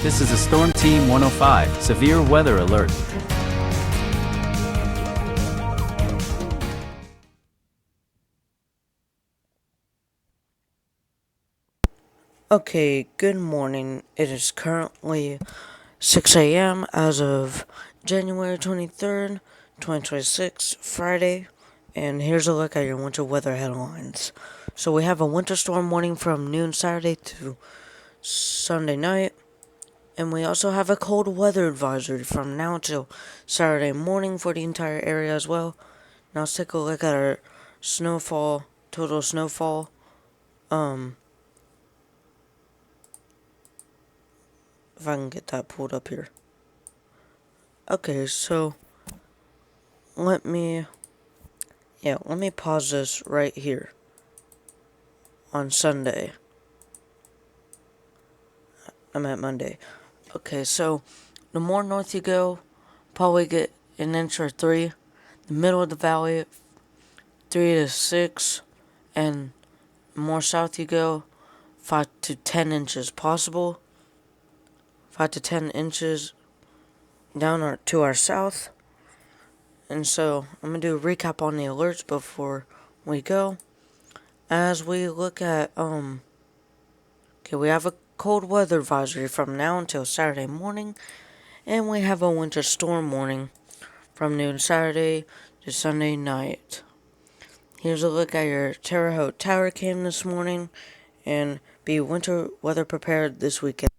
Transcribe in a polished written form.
This is a Storm Team 105 severe weather alert. Okay, good morning. It is currently 6 a.m. as of January 23rd, 2026, Friday, and here's a look at your winter weather headlines. So we have a winter storm warning from noon Saturday to Sunday night, and we also have a cold weather advisory from now till Saturday morning for the entire area as well. Now let's take a look at our total snowfall. If I can get that pulled up here. Okay, so let me pause this right here on Sunday. I'm at Monday. Okay, so the more north you go, probably get an inch or three. The middle of the valley, 3 to 6, and the more south you go, 5 to 10 inches possible. 5 to 10 inches down to our south. And so I'm gonna do a recap on the alerts before we go. As we look at we have a cold weather advisory from now until Saturday morning, and we have a winter storm warning from noon Saturday to Sunday night. Here's a look at your Terre Haute Tower cam this morning, and be winter weather prepared this weekend.